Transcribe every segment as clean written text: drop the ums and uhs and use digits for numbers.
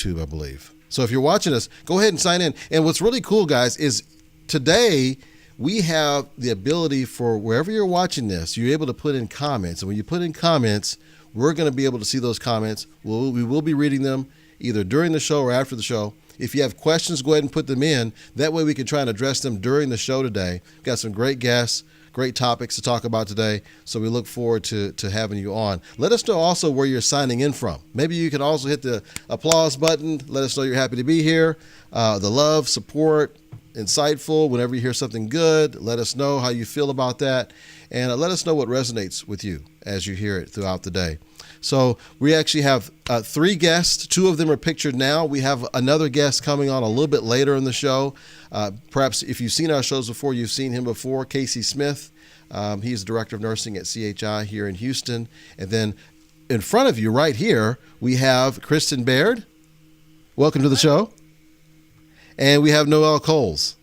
YouTube, I believe. So if you're watching us, go ahead and sign in. And what's really cool, guys, is today we have the ability for wherever you're watching this, you're able to put in comments. And when you put in comments, we're going to be able to see those comments. We will be reading them either during the show or after the show. If you have questions, go ahead and put them in. That way we can try and address them during the show today. We've got some great guests, great topics to talk about today. So we look forward to having you on. Let us know also where you're signing in from. Maybe you can also hit the applause button. Let us know you're happy to be here. The love, support, insightful. Whenever you hear something good, let us know how you feel about that. And let us know what resonates with you as you hear it throughout the day. So we actually have 3 guests. 2 of them are pictured now. We have another guest coming on a little bit later in the show. Perhaps if you've seen our shows before, you've seen him before, Casey Smith. He's the director of nursing at CHI here in Houston. And then in front of you right here, we have Kristen Baird. Welcome to the show. And we have Noelle Coles.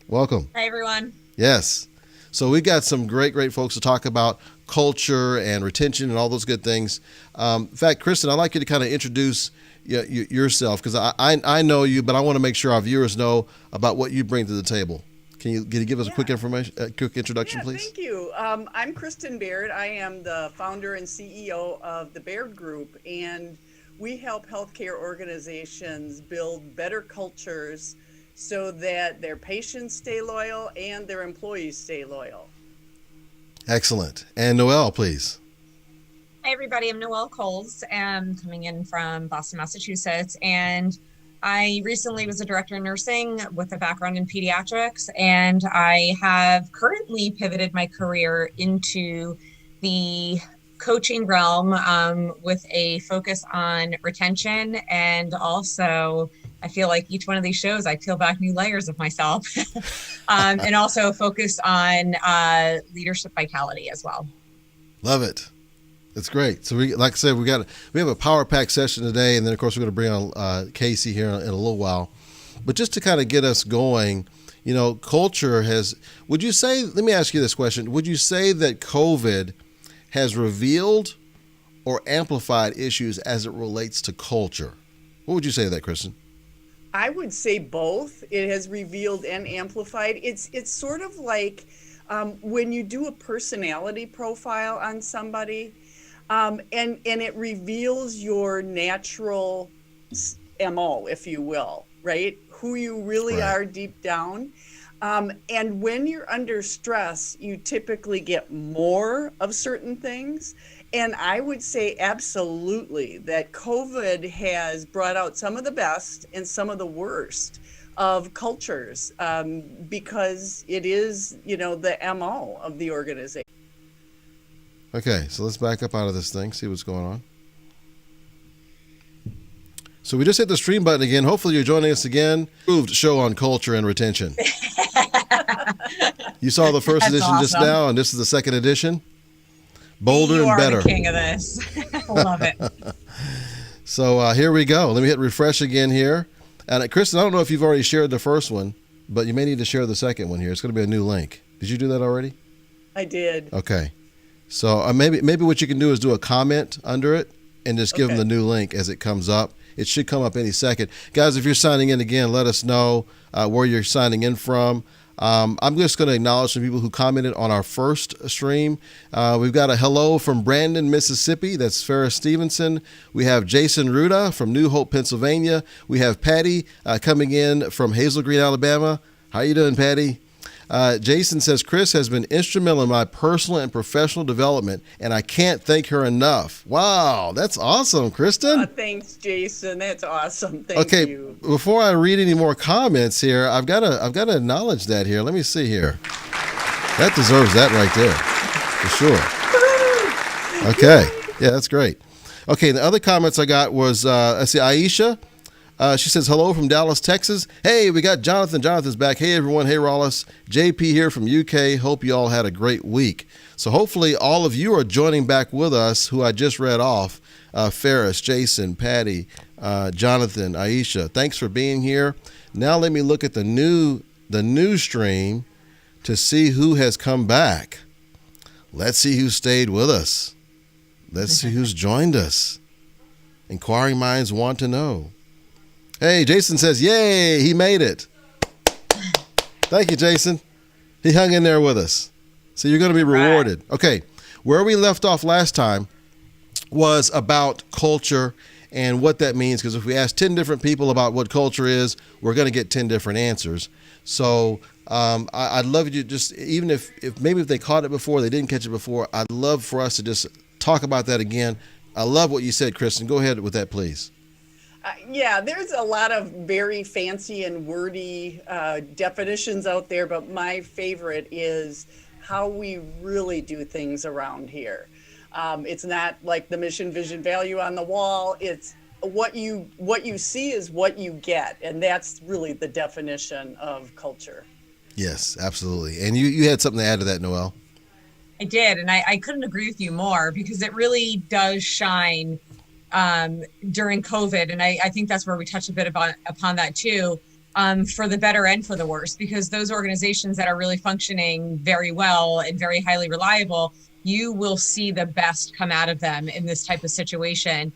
Welcome. Hi, everyone. Yes. So we've got some great folks to talk about culture and retention and all those good things. In fact, Kristen, I'd like you to kind of introduce yourself, because I know you, but I want to make sure our viewers know about what you bring to the table. Can you give us a quick introduction, please? Thank you. I'm Kristen Baird. I am the founder and CEO of the Baird Group, and we help healthcare organizations build better cultures so that their patients stay loyal and their employees stay loyal. Excellent. And Noelle, please. Hi, everybody. I'm Noelle Coles. I'm coming in from Boston, Massachusetts. And I recently was a director of nursing with a background in pediatrics. And I have currently pivoted my career into the coaching realm with a focus on retention. And also, I feel like each one of these shows, I peel back new layers of myself and also focus on leadership vitality as well. Love it. That's great. So like I said, we have a power pack session today. And then of course we're going to bring on Casey here in a little while, but just to kind of get us going, culture would you say, let me ask you this question. Would you say that COVID has revealed or amplified issues as it relates to culture? What would you say to that, Kristen? I would say both. It has revealed and amplified. It's sort of like when you do a personality profile on somebody, and it reveals your natural MO, if you will, right? Who you really are deep down. And when you're under stress, you typically get more of certain things. And I would say absolutely that COVID has brought out some of the best and some of the worst of cultures because it is, the MO of the organization. Okay, so let's back up out of this thing, see what's going on. So we just hit the stream button again. Hopefully you're joining us again. Approved show on culture and retention. You saw the first edition just now, and this is the second edition. Bolder and better. You are the king of this. I love it. So here we go. Let me hit refresh again here. And Kristen, I don't know if you've already shared the first one, but you may need to share the second one here. It's going to be a new link. Did you do that already? I did. Okay. So maybe what you can do is do a comment under it and just give them the new link as it comes up. It should come up any second. Guys, if you're signing in again, let us know where you're signing in from. I'm just going to acknowledge some people who commented on our first stream. We've got a hello from Brandon, Mississippi. That's Ferris Stevenson. We have Jason Ruda from New Hope, Pennsylvania. We have Patty coming in from Hazel Green, Alabama. How you doing, Patty? Jason says, Chris has been instrumental in my personal and professional development, and I can't thank her enough. Wow, that's awesome, Kristen. Thanks, Jason. That's awesome. Thank you. Okay, before I read any more comments here, I've got to acknowledge that here. Let me see here. That deserves that right there, for sure. Okay, yeah, that's great. Okay, the other comments I got was, let's see, Aisha. She says, hello from Dallas, Texas. Hey, we got Jonathan. Jonathan's back. Hey, everyone. Hey, Rollis. JP here from UK. Hope you all had a great week. So hopefully all of you are joining back with us, who I just read off. Ferris, Jason, Patty, Jonathan, Aisha. Thanks for being here. Now let me look at the new stream to see who has come back. Let's see who stayed with us. Let's see who's joined us. Inquiring minds want to know. Hey, Jason says, yay, he made it. Thank you, Jason. He hung in there with us. So you're going to be rewarded. Right. Okay, where we left off last time was about culture and what that means. Because if we ask 10 different people about what culture is, we're going to get 10 different answers. So I'd love you to just, even if maybe if they caught it before, they didn't catch it before, I'd love for us to just talk about that again. I love what you said, Kristen. Go ahead with that, please. Yeah, there's a lot of very fancy and wordy definitions out there, but my favorite is how we really do things around here. It's not like the mission, vision, value on the wall. It's what you see is what you get, and that's really the definition of culture. Yes, absolutely. And you had something to add to that, Noelle. I did, and I couldn't agree with you more, because it really does shine during COVID. And I think that's where we touched a bit upon that too, for the better and for the worse, because those organizations that are really functioning very well and very highly reliable, you will see the best come out of them in this type of situation,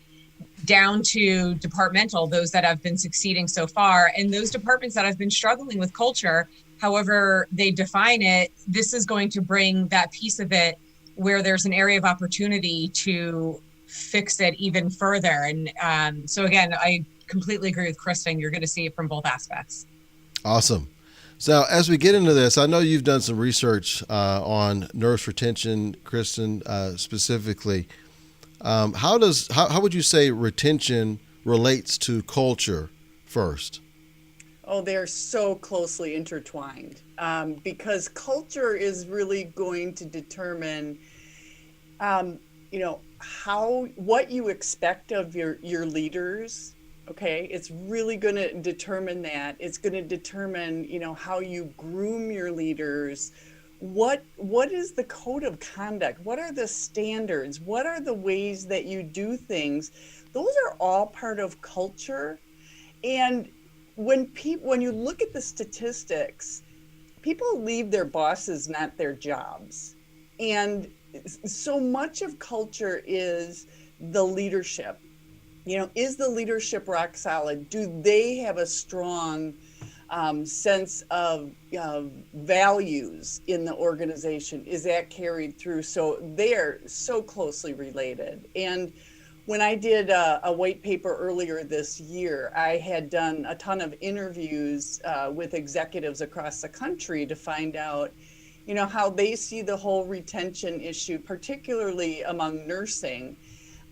down to departmental, those that have been succeeding so far, and those departments that have been struggling with culture, however they define it. This is going to bring that piece of it where there's an area of opportunity to fix it even further. And so again, I completely agree with Kristen. You're going to see it from both aspects. Awesome. So as we get into this, I know you've done some research on nurse retention, Kristen, specifically. How would you say retention relates to culture first? Oh, they're so closely intertwined, because culture is really going to determine, what you expect of your leaders. Okay, it's really going to determine that. It's going to determine, how you groom your leaders. What is the code of conduct? What are the standards? What are the ways that you do things? Those are all part of culture. And when you look at the statistics, people leave their bosses, not their jobs. And so much of culture is the leadership. Is the leadership rock solid? Do they have a strong sense of values in the organization? Is that carried through? So they are so closely related. And when I did a white paper earlier this year, I had done a ton of interviews with executives across the country to find out, how they see the whole retention issue, particularly among nursing.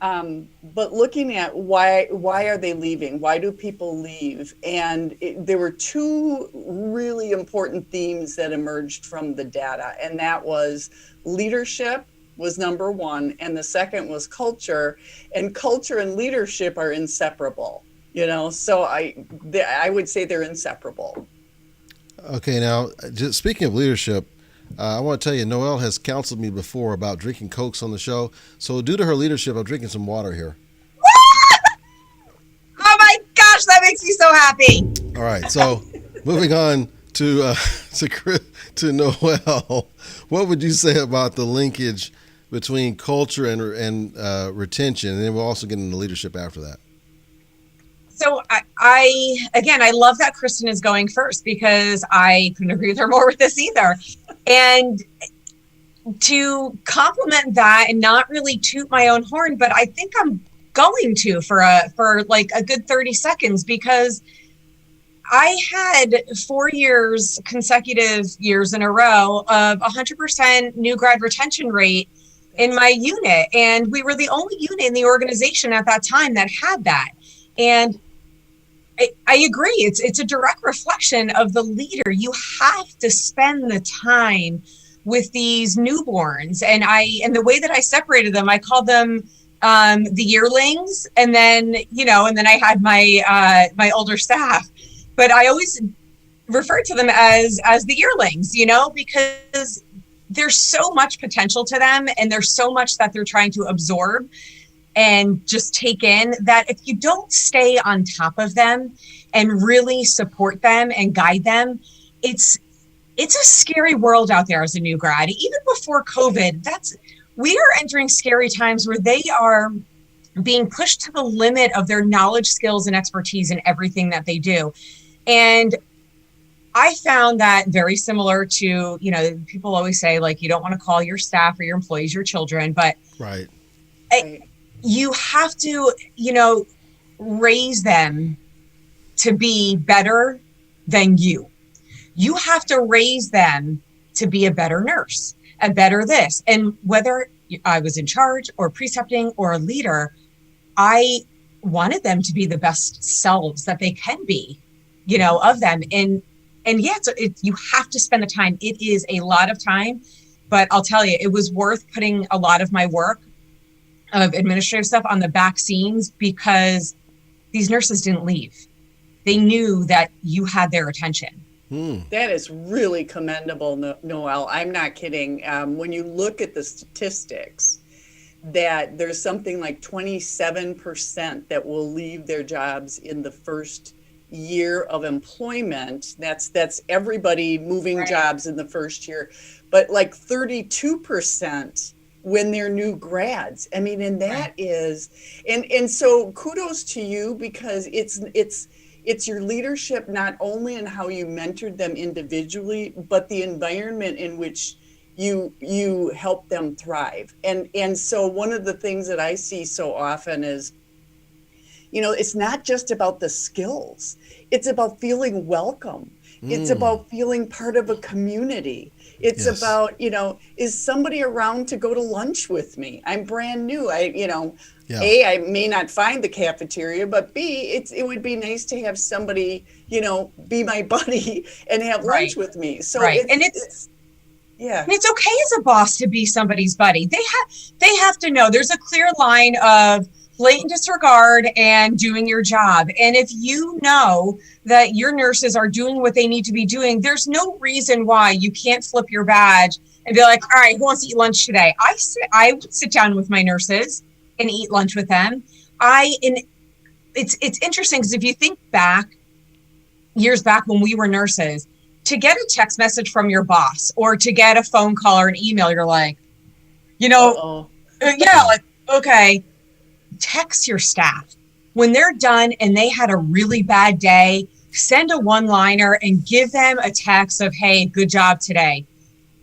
But looking at why are they leaving? Why do people leave? And there were two really important themes that emerged from the data, and that was leadership was number one, and the second was culture. And culture and leadership are inseparable. So I would say they're inseparable. Okay, now just speaking of leadership, I want to tell you, Noelle has counseled me before about drinking Cokes on the show. So due to her leadership, I'm drinking some water here. Oh my gosh, that makes me so happy. All right, so moving on to Noelle, what would you say about the linkage between culture and retention? And then we'll also get into leadership after that. So I love that Kristen is going first, because I couldn't agree with her more with this either. And to complement that, and not really toot my own horn, but I think I'm going to for like a good 30 seconds, because I had 4 consecutive years in a row of 100% new grad retention rate in my unit. And we were the only unit in the organization at that time that had that. And I agree. It's a direct reflection of the leader. You have to spend the time with these newborns. And the way that I separated them, I called them the yearlings, and then I had my older staff. But I always referred to them as the yearlings, because there's so much potential to them, and there's so much that they're trying to absorb and just take in, that if you don't stay on top of them and really support them and guide them, it's a scary world out there as a new grad. Even before COVID, we are entering scary times where they are being pushed to the limit of their knowledge, skills, and expertise in everything that they do. And I found that very similar to, you know, people always say, like, you don't want to call your staff or your employees your children, but Right. you have to, you know, raise them to be better than you. You have to raise them to be a better nurse, a better this. And whether I was in charge or precepting or a leader, I wanted them to be the best selves that they can be, you know, of them. And yeah, you have to spend the time. It is a lot of time, but I'll tell you, it was worth putting a lot of my work of administrative stuff on the back scenes because these nurses didn't leave. They knew that you had their attention. That is really commendable, Noelle. I'm not kidding. When you look at the statistics, that there's something like 27% that will leave their jobs in the first year of employment. That's everybody moving Right. jobs in the first year, but like 32% when they're new grads. I mean, and that is, and so kudos to you, because it's your leadership, not only in how you mentored them individually, but the environment in which you help them thrive. And so one of the things that I see so often is, you know, it's not just about the skills. It's about feeling welcome. It's about feeling part of a community. It's Yes. about, you know, is somebody around to go to lunch with me? I'm brand new. Yeah. A, I may not find the cafeteria, but B, it would be nice to have somebody, you know, be my buddy and have lunch Right. with me. So Right. and yeah. And it's okay as a boss to be somebody's buddy. They have to know there's a clear line of blatant disregard and doing your job. And if you know that your nurses are doing what they need to be doing, there's no reason why you can't flip your badge and be like, all right, who wants to eat lunch today? I sit down with my nurses and eat lunch with them. It's interesting because if you think back, years back when we were nurses, to get a text message from your boss or to get a phone call or an email, you're like, you know, yeah, like, okay, text your staff. When they're done and they had a really bad day, send a one-liner and give them a text of, hey, good job today.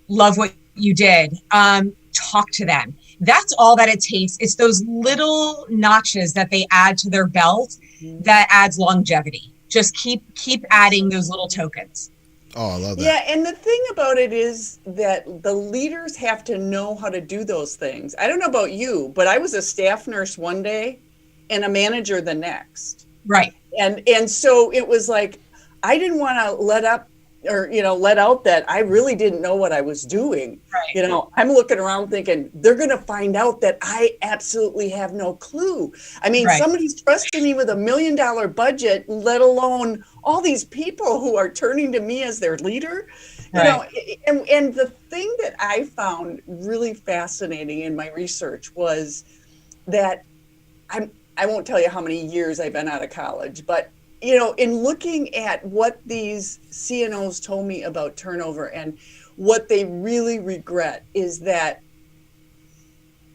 Love what you did. Talk to them. That's all that it takes. It's those little notches that they add to their belt that adds longevity. Just keep adding those little tokens. Oh, I love that. Yeah, and the thing about it is that the leaders have to know how to do those things. I don't know about you, but I was a staff nurse one day and a manager the next. Right. And so it was like, I didn't want to let out that I really didn't know what I was doing. Right. You know, I'm looking around thinking they're going to find out that I absolutely have no clue. I mean, Right. somebody's trusting me with $1 million budget, let alone all these people who are turning to me as their leader. You know, and the thing that I found really fascinating in my research was that I won't tell you how many years I've been out of college, but you know, in looking at what these CNOs told me about turnover and what they really regret is that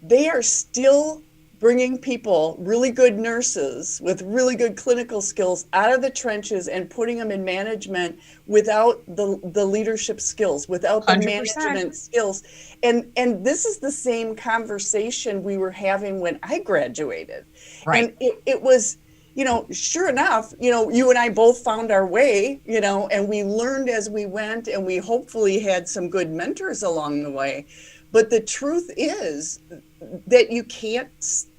they are still bringing people, really good nurses with really good clinical skills, out of the trenches and putting them in management without the leadership skills, without the 100%. management skills. And this is the same conversation we were having when I graduated. Right. And it was, you know, sure enough, you know, you and I both found our way, you know, and we learned as we went, and we hopefully had some good mentors along the way. But the truth is that you can't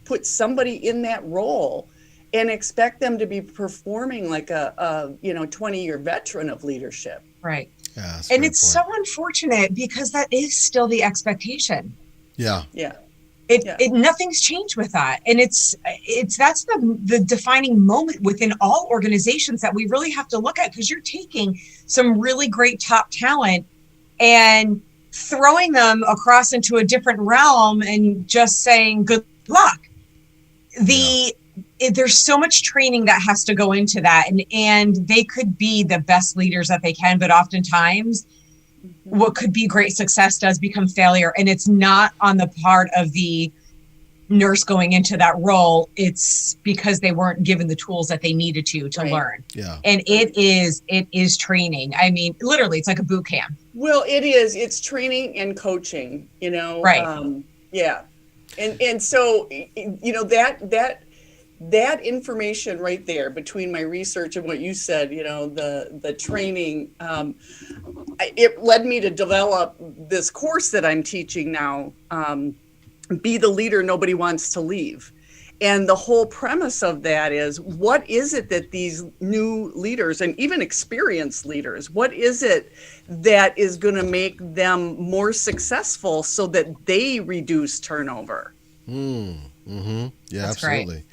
put somebody in that role and expect them to be performing like a 20-year veteran of leadership. Right. Yeah, that's a And great it's point. so unfortunate because that is still the expectation. Yeah. Yeah. It nothing's changed with that. And it's that's the defining moment within all organizations that we really have to look at, because you're taking some really great top talent and throwing them across into a different realm and just saying good luck. There's so much training that has to go into that, and they could be the best leaders that they can, but oftentimes what could be great success does become failure, and it's not on the part of the nurse going into that role, it's because they weren't given the tools that they needed to Right. learn. Yeah. And it is training. I mean, literally, it's like a boot camp. Well, it is. It's training and coaching, you know. Right. Yeah. And so, you know, that information right there between my research and what you said, you know, the training, it led me to develop this course that I'm teaching now, Be the Leader Nobody Wants to Leave. And the whole premise of that is, what is it that these new leaders and even experienced leaders, what is it that is going to make them more successful so that they reduce turnover? Mm-hmm. Yeah, That's absolutely.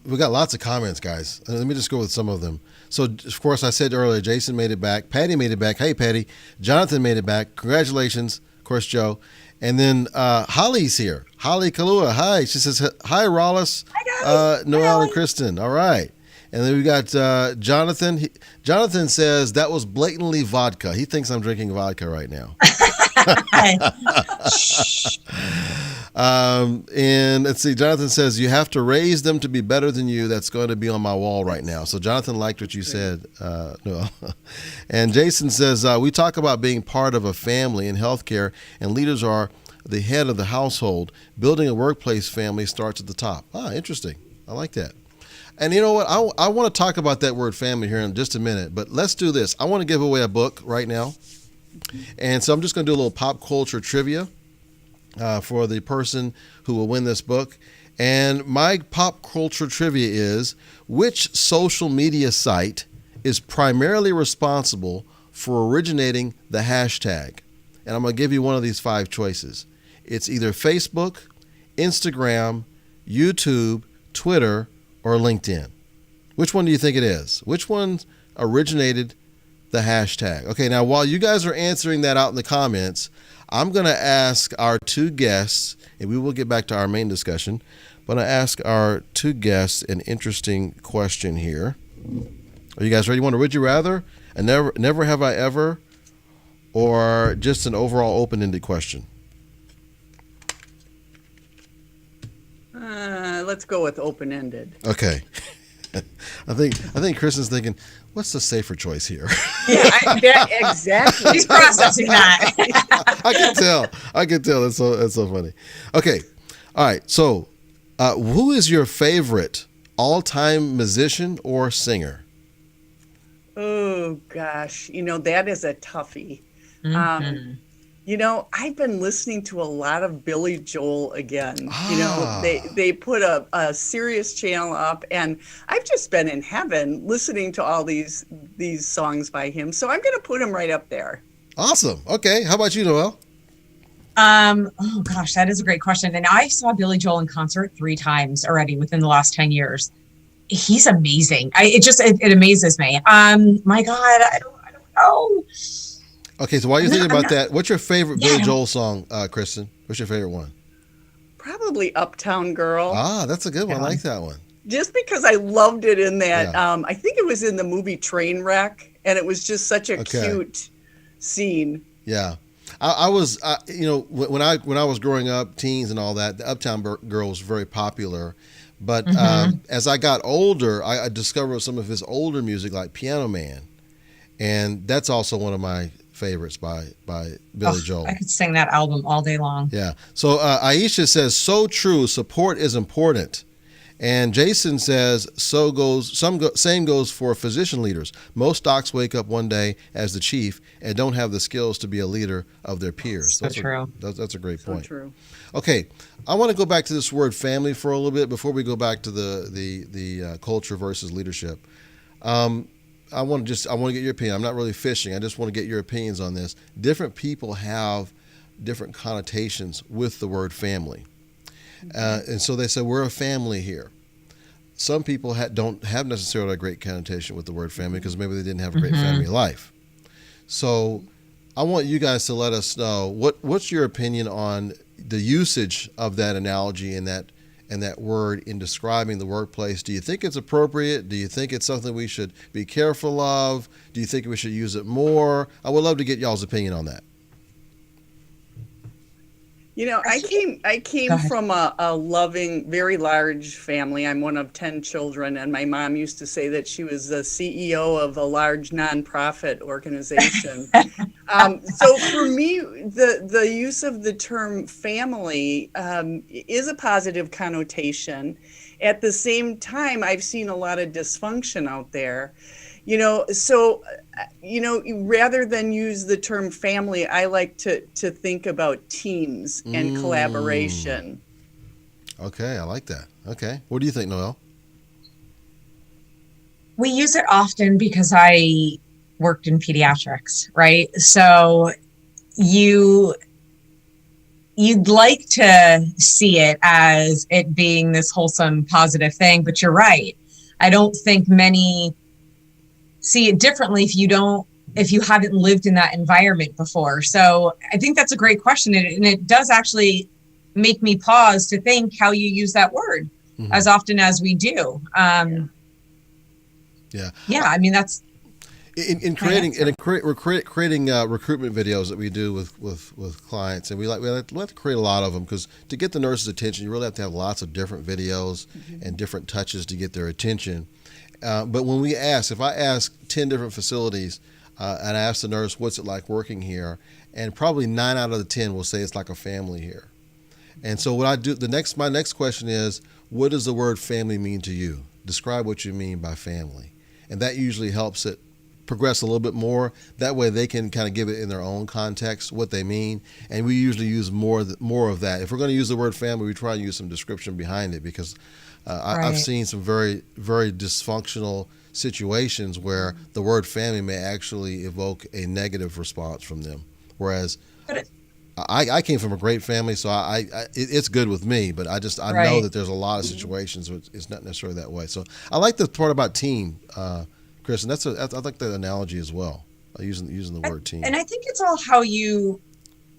We got lots of comments, guys. Let me just go with some of them. So, of course, I said earlier, Jason made it back. Patty made it back. Hey, Patty. Jonathan made it back. Congratulations. Of course, Joe. And then Holly's here. Holly Kalua. Hi. She says, hi, Rollis, Noel, and Kristen. All right. And then we got Jonathan. Jonathan says that was blatantly vodka. He thinks I'm drinking vodka right now. And let's see, Jonathan says you have to raise them to be better than you. That's going to be on my wall right now. So Jonathan liked what you said, Noel. And Jason says we talk about being part of a family in healthcare, and leaders are the head of the household. Building a workplace family starts at the top. Interesting. I like that. And you know what? I want to talk about that word family here in just a minute, but let's do this. I want to give away a book right now. And so I'm just going to do a little pop culture trivia for the person who will win this book. And my pop culture trivia is, which social media site is primarily responsible for originating the hashtag? And I'm going to give you one of these 5 choices. It's either Facebook, Instagram, YouTube, Twitter, or LinkedIn. Which one do you think it is? Which one originated the hashtag? Okay, now while you guys are answering that out in the comments, I'm going to ask our 2 guests, and we will get back to our main discussion, but I'm going to ask our 2 guests an interesting question here. Are you guys ready? You want a would you rather? A never have I ever? Or just an overall open-ended question? Let's go with open-ended. Okay. I think Kristen's thinking, what's the safer choice here? Yeah, exactly. He's processing that. I can tell. That's so funny. Okay. All right. So, who is your favorite all-time musician or singer? Oh gosh, you know, that is a toughie. You know, I've been listening to a lot of Billy Joel again. You know, they put a Sirius channel up, and I've just been in heaven listening to all these songs by him. So I'm going to put him right up there. Awesome. Okay. How about you, Noel? Oh gosh, that is a great question. And I saw Billy Joel in concert 3 times already within the last 10 years. He's amazing. It amazes me. My God, I don't know. Okay, so while you're thinking about that, what's your favorite Billy Joel song, Kristen? What's your favorite one? Probably Uptown Girl. That's a good one. I like that one. Just because I loved it in that, I think it was in the movie Trainwreck, and it was just such a cute scene. Yeah. I was, you know, when I was growing up, teens and all that, the Uptown Girl was very popular. But as I got older, I discovered some of his older music, like Piano Man. And that's also one of my favorites by Billy Joel. I could sing that album all day long. Yeah. So Aisha says, so true. Support is important. And Jason says, same goes for physician leaders. Most docs wake up one day as the chief and don't have the skills to be a leader of their peers. So true. That's a great point. So true. Okay, I want to go back to this word family for a little bit before we go back to the culture versus leadership. I want to get your opinion. I'm not really fishing. I just want to get your opinions on this. Different people have different connotations with the word family. And so they say, we're a family here. Some people don't have necessarily a great connotation with the word family because maybe they didn't have a great family life. So I want you guys to let us know, what's your opinion on the usage of that analogy and that word in describing the workplace? Do you think it's appropriate? Do you think it's something we should be careful of? Do you think we should use it more? I would love to get y'all's opinion on that. I Go came ahead. from a loving, very large family. I'm one of 10 children, and my mom used to say that she was the CEO of a large nonprofit organization. So for me, the use of the term family is a positive connotation. At the same time, I've seen a lot of dysfunction out there. So rather than use the term family, I like to think about teams and Mm. collaboration. Okay, I like that. Okay. What do you think, Noel? We use it often because I worked in pediatrics, right? So you you'd like to see it as it being this wholesome, positive thing, but you're right. I don't think many see it differently if you haven't lived in that environment before. So I think that's a great question, and it does actually make me pause to think how you use that word Hmm. as often as we do. Yeah. Yeah. Yeah, I mean that's In my creating answer. we're creating recruitment videos that we do with clients, and we like to create a lot of them because to get the nurse's attention, you really have to have lots of different videos and different touches to get their attention. But when if I ask 10 different facilities and I ask the nurse what's it like working here, and probably 9 out of the 10 will say it's like a family here. And so what I do my next question is, what does the word family mean to you? Describe what you mean by family, and that usually helps it progress a little bit more. That way they can kind of give it in their own context what they mean, and we usually use more of that. If we're going to use the word family, we try and use some description behind it because I've Right. seen some very very dysfunctional situations where the word family may actually evoke a negative response from them, whereas But I came from a great family, so it's good with me. But I know right. that there's a lot of situations where it's not necessarily that way. So I like the part about team, Chris, and I like that analogy as well, using the word team. And I think it's all how you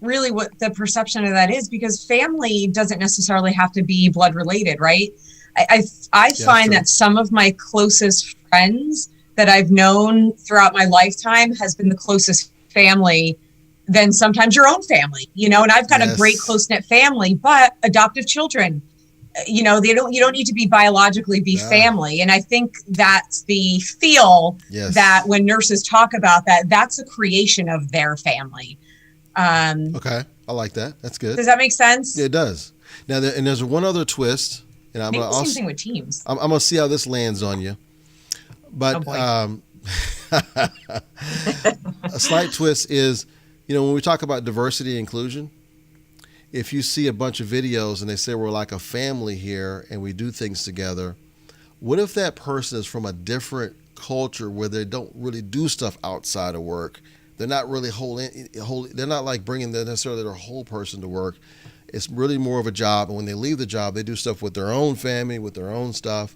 really what the perception of that is because family doesn't necessarily have to be blood related, right? I, I, I Yeah, that's find true. that some of my closest friends that I've known throughout my lifetime has been the closest family than sometimes your own family, and I've got a great Yes. close knit family, but adoptive children, you don't need to be biologically be Ah, family. And I think that's the feel that yes. when nurses talk about that, that's a creation of their family. um, Okay, I like that. That's good. does that make Yeah, sense? it does. Now, and there's one other twist, and Maybe the same thing with teams. I'm gonna see how this lands on you. Oh But boy. a slight twist is, when we talk about diversity and inclusion, if you see a bunch of videos and they say we're like a family here and we do things together, what if that person is from a different culture where they don't really do stuff outside of work? They're not really they're not like bringing necessarily their whole person to work. It's really more of a job. And when they leave the job, they do stuff with their own family, with their own stuff.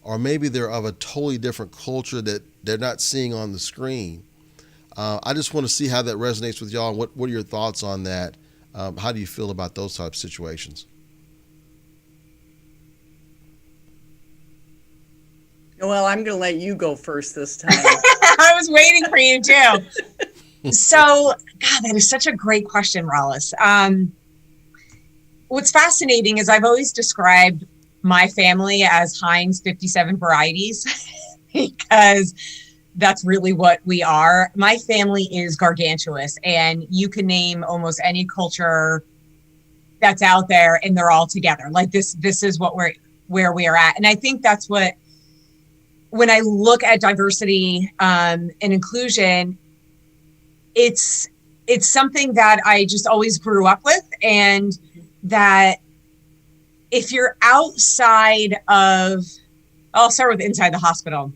Or maybe they're of a totally different culture that they're not seeing on the screen. I just want to see how that resonates with y'all. And what are your thoughts on that? How do you feel about those types of situations? Well, I'm going to let you go first this time. I was waiting for you too. So, God, that is such a great question, Rollis. What's fascinating is I've always described my family as Heinz 57 varieties because that's really what we are. My family is gargantuous, and you can name almost any culture that's out there, and they're all together. Like this is where we are at, and I think that's what when I look at diversity and inclusion, it's something that I just always grew up with, and that if you're outside of, I'll start with inside the hospital.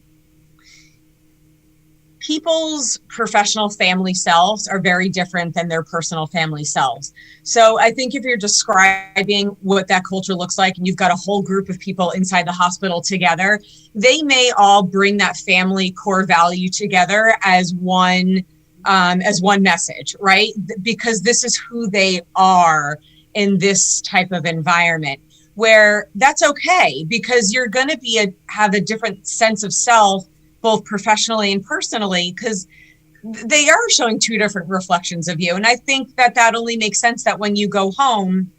People's professional family selves are very different than their personal family selves. So I think if you're describing what that culture looks like and you've got a whole group of people inside the hospital together, they may all bring that family core value together as one message, right? Because this is who they are in this type of environment, where that's okay because you're going to have a different sense of self both professionally and personally, because they are showing two different reflections of you. And I think that only makes sense that when you go home,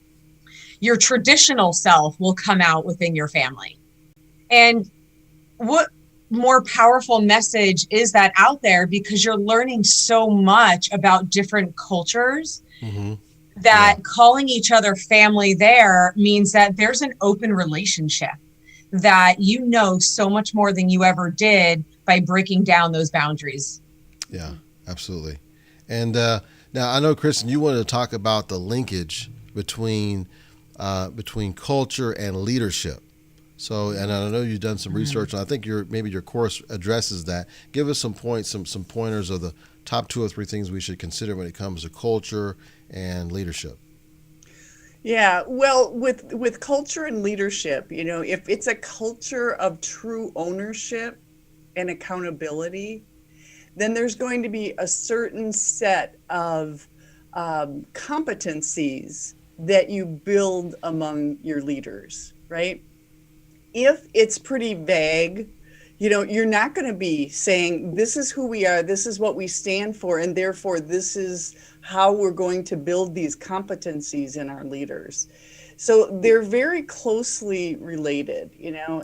your traditional self will come out within your family. And what more powerful message is that out there, because you're learning so much about different cultures that calling each other family there means that there's an open relationship, that you know so much more than you ever did by breaking down those boundaries. Yeah, absolutely. And now I know, Kristen, you wanted to talk about the linkage between culture and leadership. So, and I know you've done some research, and I think maybe your course addresses that. Give us some points, some pointers of the top 2 or 3 things we should consider when it comes to culture and leadership. Yeah, well, with culture and leadership, if it's a culture of true ownership and accountability, then there's going to be a certain set of competencies that you build among your leaders, right? If it's pretty vague, you're not going to be saying, this is who we are, this is what we stand for, and therefore this is how we're going to build these competencies in our leaders. So they're very closely related,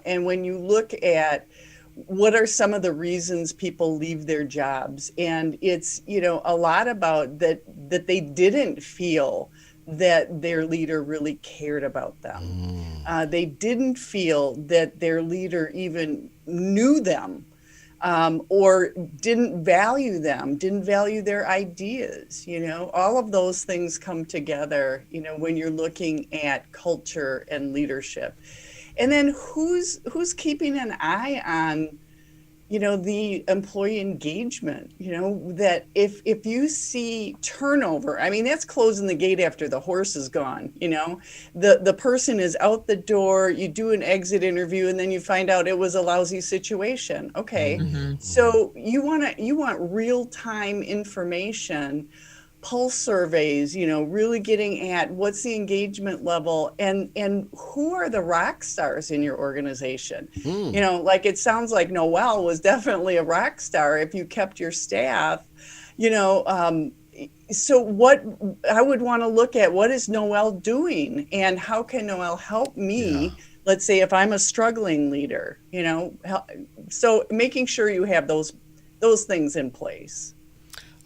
and when you look at what are some of the reasons people leave their jobs, and it's, a lot about that they didn't feel that their leader really cared about them. They didn't feel that their leader even knew them, or didn't value them, didn't value their ideas. All of those things come together, when you're looking at culture and leadership. And then who's keeping an eye on, the employee engagement, that if you see turnover, I mean, that's closing the gate after the horse is gone, the person is out the door, you do an exit interview, and then you find out it was a lousy situation. Okay. So you want real-time information, pulse surveys, really getting at what's the engagement level, and who are the rock stars in your organization. Like it sounds like Noelle was definitely a rock star if you kept your staff, so what I would want to look at, what is Noelle doing, and how can Noelle help me? Let's say if I'm a struggling leader, so making sure you have those things in place.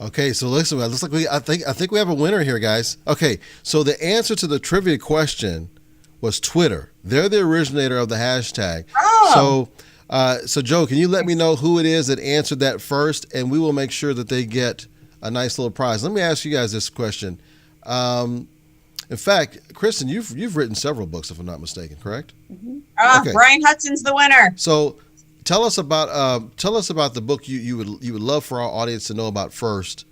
Okay, so listen, looks like I think we have a winner here, guys. Okay, so the answer to the trivia question was Twitter. They're the originator of the hashtag. Oh. So Joe, can you let me know who it is that answered that first, and we will make sure that they get a nice little prize. Let me ask you guys this question. In fact, Kristen, you've written several books, if I'm not mistaken, correct? Okay. Brian Hudson's the winner. So tell us about the book you would love for our audience to know about first,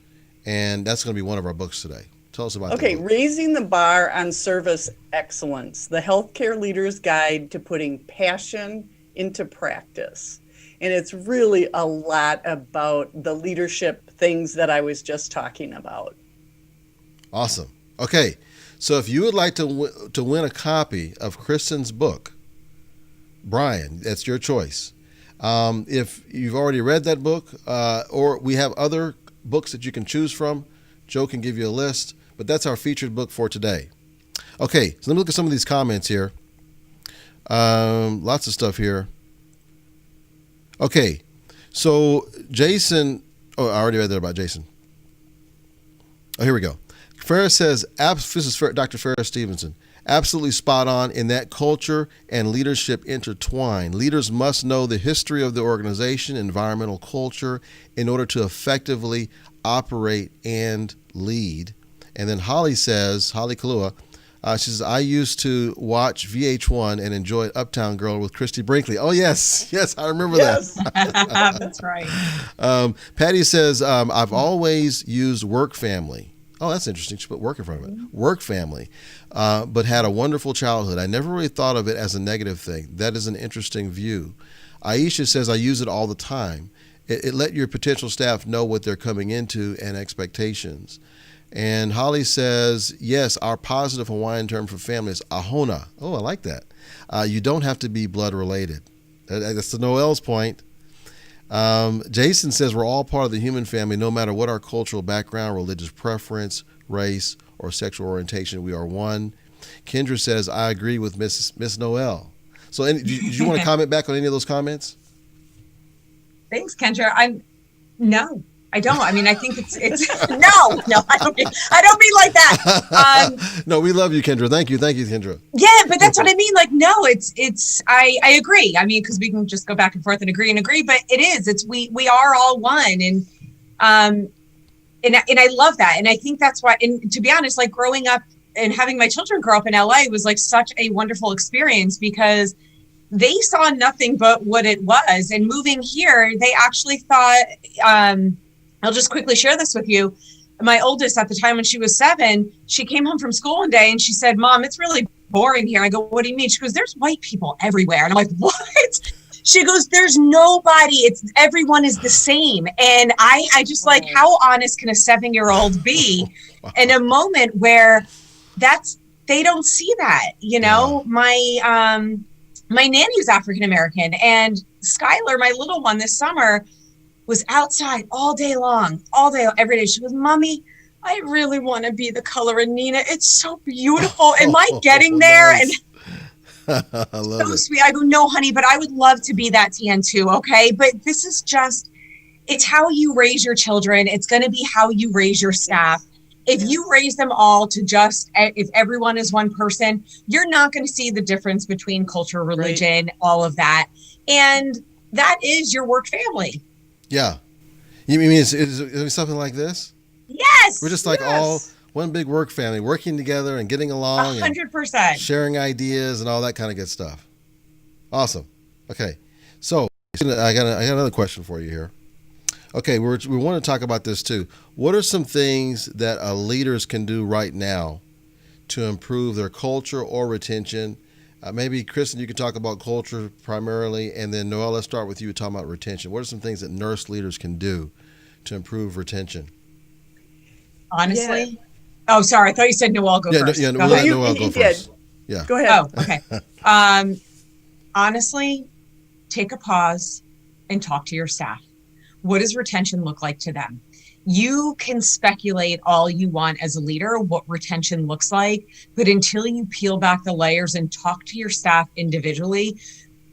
and that's going to be one of our books today. Tell us about that. Okay, Raising the Bar on Service Excellence: The Healthcare Leader's Guide to Putting Passion into Practice. And it's really a lot about the leadership things that I was just talking about. Awesome. Okay, so if you would like to win a copy of Kristen's book, Brian, that's your choice. If you've already read that book, or we have other books that you can choose from, Joe can give you a list, but that's our featured book for today. Okay, so let me look at some of these comments here. Lots of stuff here. Okay, so Jason, I already read that about Jason. Oh, here we go. Ferris says, this is Dr. Ferris Stevenson, absolutely spot on. In that culture and leadership intertwine, leaders must know the history of the organization, environmental culture, in order to effectively operate and lead. And then Holly Kalua, she says, I used to watch VH1 and enjoy Uptown Girl with Christy Brinkley. Oh, yes, I remember that. That's right. Patty says, I've always used Work Family. Oh, that's interesting. She put work in front of it. Work Family, but had a wonderful childhood. I never really thought of it as a negative thing. That is an interesting view. Aisha says, I use it all the time. It let your potential staff know what they're coming into and expectations. And Holly says, yes, our positive Hawaiian term for family is ahona. Oh, I like that. You don't have to be blood related. That's the Noelle's point. Jason says we're all part of the human family, no matter what our cultural background, religious preference, race, or sexual orientation. We are one. Kendra says, I agree with Miss Noel. So did you want to comment back on any of those comments? Thanks, Kendra. No, I don't. I mean, I think it's no, I don't mean like that. No, we love you, Kendra. Thank you, Kendra. Yeah, but that's what I mean. Like, no, I agree. I mean, because we can just go back and forth and agree, but it is. We are all one, and I love that, and I think that's why. And to be honest, like growing up and having my children grow up in LA was like such a wonderful experience because they saw nothing but what it was. And moving here, they actually thought, I'll just quickly share this with you. My oldest at the time when she was 7, she came home from school one day and she said, Mom, it's really boring here. I go, what do you mean? She goes, there's white people everywhere. And I'm like, what? She goes, there's nobody. Everyone is the same. And I just like, how honest can a 7-year-old be in a moment where they don't see that, you know? Yeah. My nanny's African American, and Skylar, my little one this summer, was outside all day long, every day. She goes, Mommy, I really want to be the color of Nina. It's so beautiful. Am I getting there? Nice. And I love so it. sweet. I go, no, honey, but I would love to be that tan too. Okay. But this is just, it's how you raise your children. It's going to be how you raise your staff. If you raise them all to if everyone is one person, you're not going to see the difference between culture, religion, all of that. And that is your work family. Yeah. You mean it's something like this? Yes. We're just like all one big work family, working together and getting along 100%. and sharing ideas and all that kind of good stuff. Awesome. Okay. So I got another question for you here. Okay, we want to talk about this too. What are some things that leaders can do right now to improve their culture or retention? Maybe, Kristen, you can talk about culture primarily, and then Noel, let's start with you talking about retention. What are some things that nurse leaders can do to improve retention? Honestly? Oh, sorry. I thought you said Noel go first. Yeah, we'll let Noel go first. Yeah. Go ahead. Oh, okay. Honestly, take a pause and talk to your staff. What does retention look like to them? You can speculate all you want as a leader what retention looks like, but until you peel back the layers and talk to your staff individually,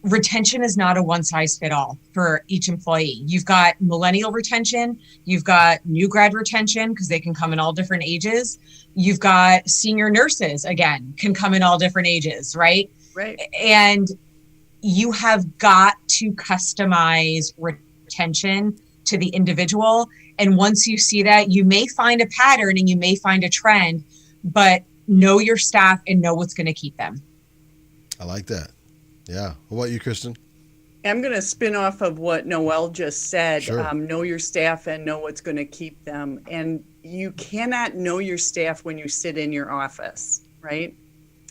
retention is not a one size fit all for each employee. You've got millennial retention, you've got new grad retention because they can come in all different ages. You've got senior nurses, again, can come in all different ages, right? Right. And you have got to customize retention to the individual. And once you see that, you may find a pattern and you may find a trend, but know your staff and know what's going to keep them. I like that. Yeah. What about you, Kristen? I'm going to spin off of what Noel just said. Sure. Know your staff and know what's going to keep them. And you cannot know your staff when you sit in your office, right?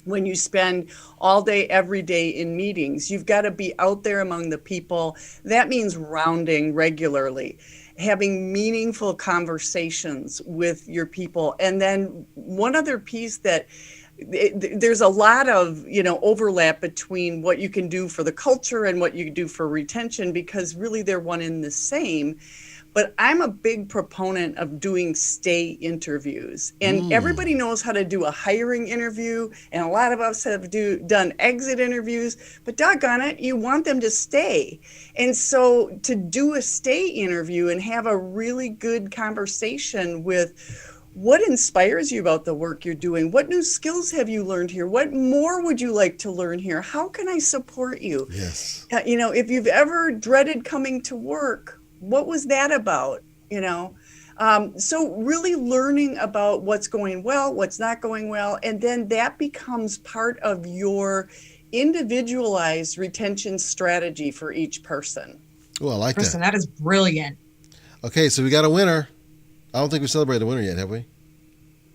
When you spend all day, every day in meetings, you've got to be out there among the people. That means rounding regularly, having meaningful conversations with your people. And then one other piece that there's a lot of, overlap between what you can do for the culture and what you do for retention, because really they're one and the same. But I'm a big proponent of doing stay interviews. And everybody knows how to do a hiring interview. And a lot of us have done exit interviews. But doggone it, you want them to stay. And so to do a stay interview and have a really good conversation with what inspires you about the work you're doing? What new skills have you learned here? What more would you like to learn here? How can I support you? Yes. If you've ever dreaded coming to work, what was that about? So really learning about what's going well, what's not going well, and then that becomes part of your individualized retention strategy for each person. Oh, I like Kristen, that. that is brilliant. Okay, so we got a winner. I don't think we celebrated a winner yet, have we?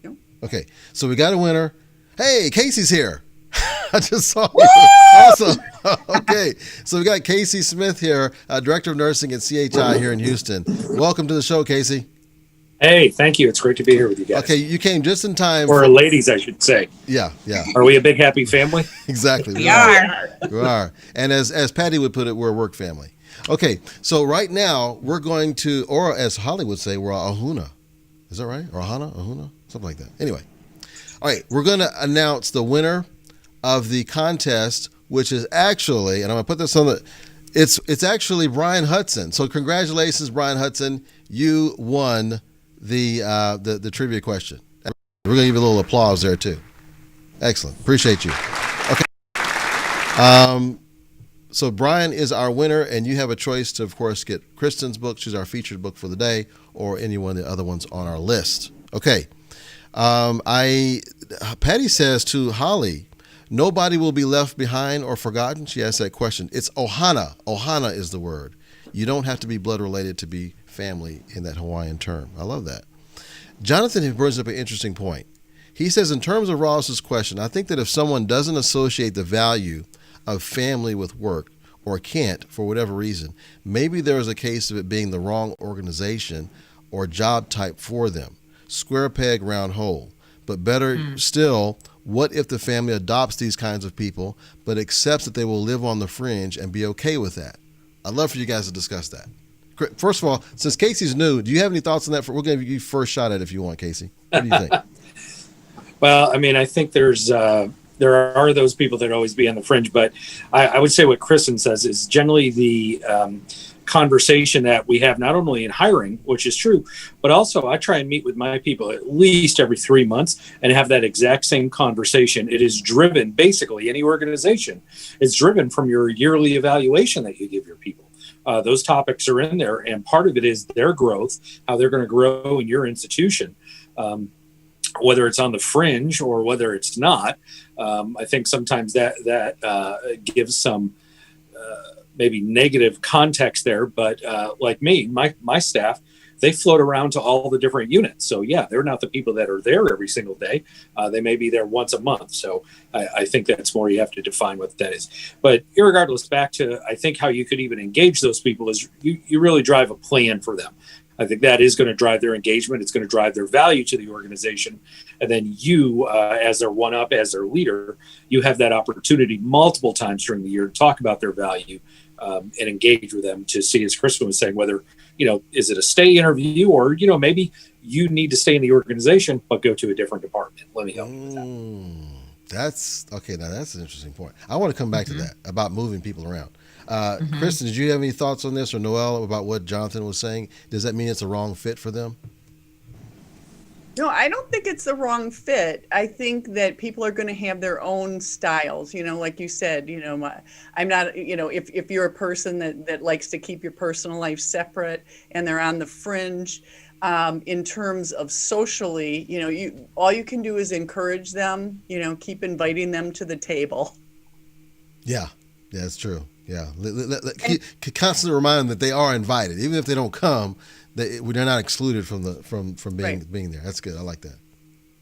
No. Okay, so we got a winner. Hey, Casey's here. I just saw you. Awesome. Okay, so we got Casey Smith here, Director of Nursing at CHI here in Houston. Welcome to the show, Casey. Hey, thank you. It's great to be here with you guys. Okay, you came just in time. Or ladies, I should say. Yeah. Are we a big, happy family? Exactly. We are. We are. And as Patty would put it, we're a work family. Okay, so right now we're going to, or as Holly would say, we're Ahuna. Is that right? Or Ahuna? Something like that. Anyway. All right, we're going to announce the winner of the contest, which is actually, and I'm going to put this on the, it's actually Brian Hudson. So congratulations, Brian Hudson. You won the trivia question. We're going to give you a little applause there too. Excellent. Appreciate you. Okay. So Brian is our winner, and you have a choice to, of course, get Kristen's book. She's our featured book for the day, or any one of the other ones on our list. Okay. Patty says to Holly, nobody will be left behind or forgotten. She asked that question. It's Ohana. Ohana is the word. You don't have to be blood related to be family in that Hawaiian term. I love that. Jonathan brings up an interesting point. He says, in terms of Ross's question, I think that if someone doesn't associate the value of family with work, or can't for whatever reason, maybe there is a case of it being the wrong organization or job type for them. Square peg, round hole. But better still, what if the family adopts these kinds of people, but accepts that they will live on the fringe and be okay with that? I'd love for you guys to discuss that. First of all, since Casey's new, do you have any thoughts on that? We'll give you first shot at it if you want, Casey. What do you think? Well, I mean, I think there are those people that always be on the fringe, but I would say what Kristen says is generally the conversation that we have not only in hiring, which is true, but also I try and meet with my people at least every 3 months and have that exact same conversation. It is driven, basically, any organization is driven from your yearly evaluation that you give your people. Those topics are in there, and part of it is their growth, how they're going to grow in your institution. Whether it's on the fringe or whether it's not, I think sometimes that gives some maybe negative context there. But like me, my staff, they float around to all the different units. So yeah, they're not the people that are there every single day. They may be there once a month. So I think that's more, you have to define what that is. But irregardless, back to, I think how you could even engage those people is you really drive a plan for them. I think that is going to drive their engagement. It's going to drive their value to the organization. And then you, as their one-up, as their leader, you have that opportunity multiple times during the year to talk about their value and engage with them to see, as Kristen was saying, whether, is it a stay interview or, maybe you need to stay in the organization but go to a different department. Let me help you with that. That's okay. Now that's an interesting point. I want to come back to that about moving people around. Kristen, did you have any thoughts on this, or Noelle, about what Jonathan was saying? Does that mean it's a wrong fit for them? No, I don't think it's the wrong fit. I think that people are going to have their own styles. Like you said, I'm not, if you're a person that likes to keep your personal life separate and they're on the fringe, in terms of socially, all you can do is encourage them, keep inviting them to the table. Yeah, that's true. Yeah, constantly remind them that they are invited, even if they don't come. They're not excluded from being there. That's good. I like that.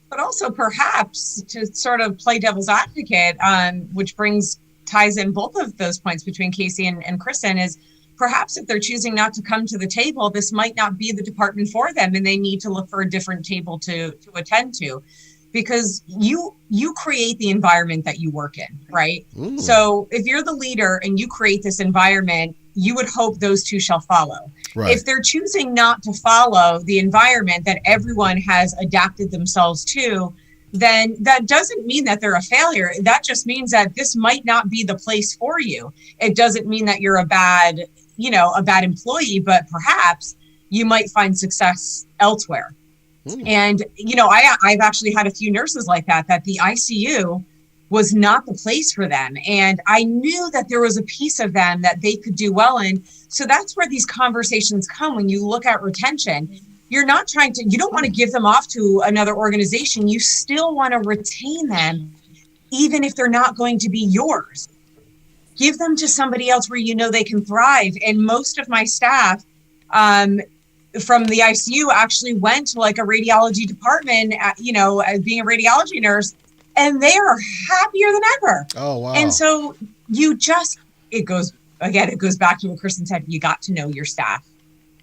But also, perhaps to sort of play devil's advocate, which ties in both of those points between Casey and Kristen, is perhaps if they're choosing not to come to the table, this might not be the department for them, and they need to look for a different table to attend to. Because you create the environment that you work in, right? Ooh. So if you're the leader and you create this environment, you would hope those two shall follow. Right. If they're choosing not to follow the environment that everyone has adapted themselves to, then that doesn't mean that they're a failure. That just means that this might not be the place for you. It doesn't mean that you're a bad employee, but perhaps you might find success elsewhere. And, I've actually had a few nurses like that the ICU was not the place for them. And I knew that there was a piece of them that they could do well in. So that's where these conversations come when you look at retention. You don't want to give them off to another organization. You still want to retain them, even if they're not going to be yours. Give them to somebody else where they can thrive. And most of my staff, from the ICU actually went to like a radiology department, being a radiology nurse, and they are happier than ever. Oh, wow. And so it goes back to what Kristen said. You got to know your staff.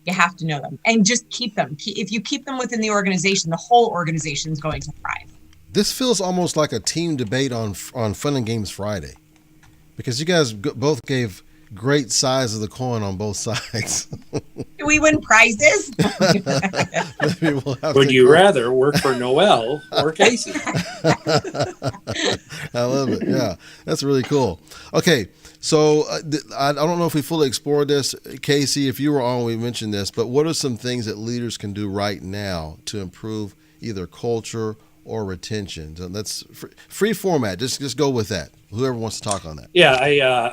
You have to know them and just keep them. If you keep them within the organization, the whole organization is going to thrive. This feels almost like a team debate on Fun and Games Friday, because you guys both gave great sides of the coin on both sides. Do we win prizes? Maybe we'll have Would to you go- rather work for Noel or Casey? I love it. Yeah, that's really cool. Okay, so I don't know if we fully explored this, Casey. If you were on, we mentioned this, but what are some things that leaders can do right now to improve either culture or retention? So that's free format. Just go with that. Whoever wants to talk on that. Yeah,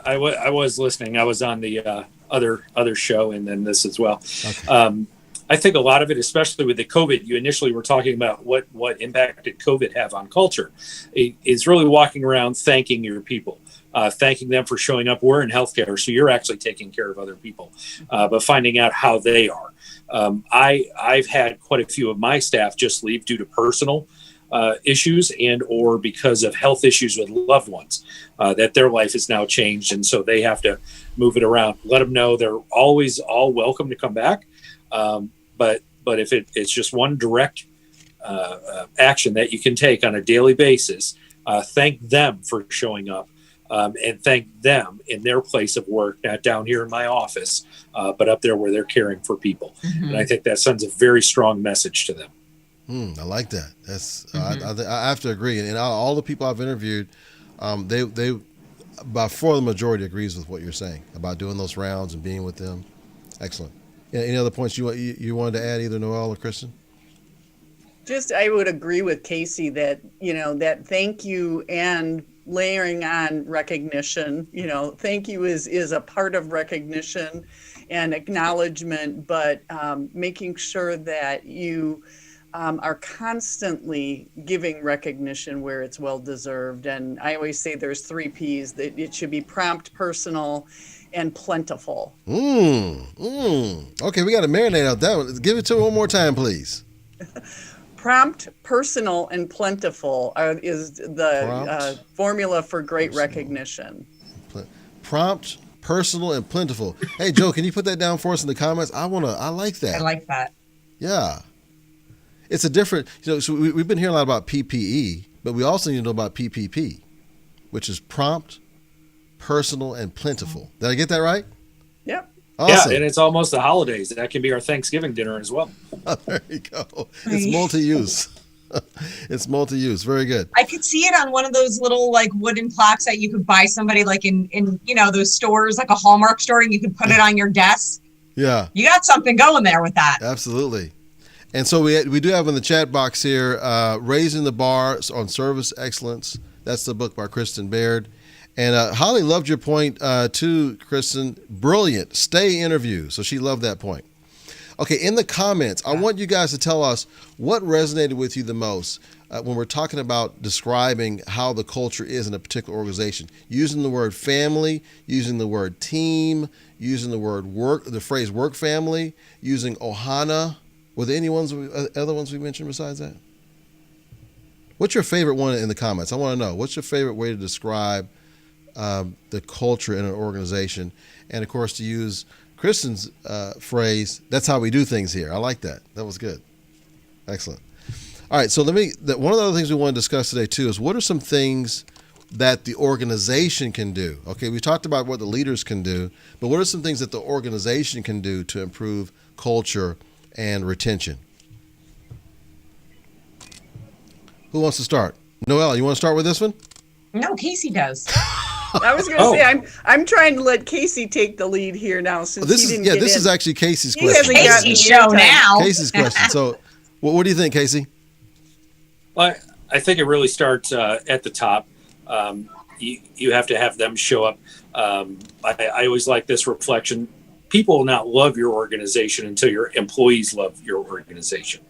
I was listening. I was on the other show, and then this as well. Okay. I think a lot of it, especially with the COVID, you initially were talking about what impact did COVID have on culture. It's really walking around thanking your people, thanking them for showing up. We're in healthcare, so you're actually taking care of other people, but finding out how they are. I've had quite a few of my staff just leave due to personal issues and or because of health issues with loved ones, that their life is now changed, and so they have to move it around. Let them know they're always all welcome to come back. But if it's just one direct action that you can take on a daily basis, thank them for showing up, and thank them in their place of work, not down here in my office, but up there where they're caring for people. And I think that sends a very strong message to them. I like that. That's I have to agree. And all the people I've interviewed, they by far the majority agrees with what you're saying about doing those rounds and being with them. Excellent. Yeah, any other points you wanted to add, either Noel or Kristen? Just, I would agree with Casey that, that thank you and layering on recognition, thank you is a part of recognition and acknowledgement, but making sure that you are constantly giving recognition where it's well deserved. And I always say there's 3 P's, that it should be prompt, personal, and plentiful. Okay, we got to marinate out that one. Give it to me one more time, please. Prompt, personal, and plentiful is the formula for great recognition. Prompt, personal, and plentiful. Hey, Joe, can you put that down for us in the comments? I like that. I like that. Yeah. It's a different, so we've been hearing a lot about PPE, but we also need to know about PPP, which is prompt, personal, and plentiful. Did I get that right? Yep. Awesome. Yeah, and it's almost the holidays. That can be our Thanksgiving dinner as well. There you go. It's multi-use. It's multi-use. Very good. I could see it on one of those little like wooden plaques that you could buy somebody like in those stores, like a Hallmark store, and you could put it on your desk. Yeah. You got something going there with that. Absolutely. And so we do have in the chat box here, Raising the Bar on Service Excellence. That's the book by Kristen Baird. And Holly loved your point too, Kristen. Brilliant. Stay interview. So she loved that point. Okay, in the comments, I want you guys to tell us what resonated with you the most when we're talking about describing how the culture is in a particular organization. Using the word family, using the word team, using the word work, the phrase work family, using Ohana. Were there any other ones we mentioned besides that? What's your favorite one in the comments? I want to know. What's your favorite way to describe the culture in an organization? And of course, to use Kristen's phrase, that's how we do things here. I like that. That was good. Excellent. All right. So one of the other things we want to discuss today too is what are some things that the organization can do? Okay. We talked about what the leaders can do, but what are some things that the organization can do to improve culture and retention? Who wants to start? Noelle, you want to start with this one? No, Casey does. I was going to say I'm trying to let Casey take the lead here now since he didn't get in. This is actually Casey's He question. hasn't gotten Casey's the show airtime. now. Casey's question. So, what do you think, Casey? Well, I think it really starts at the top. You have to have them show up. I always like this reflection. People will not love your organization until your employees love your organization.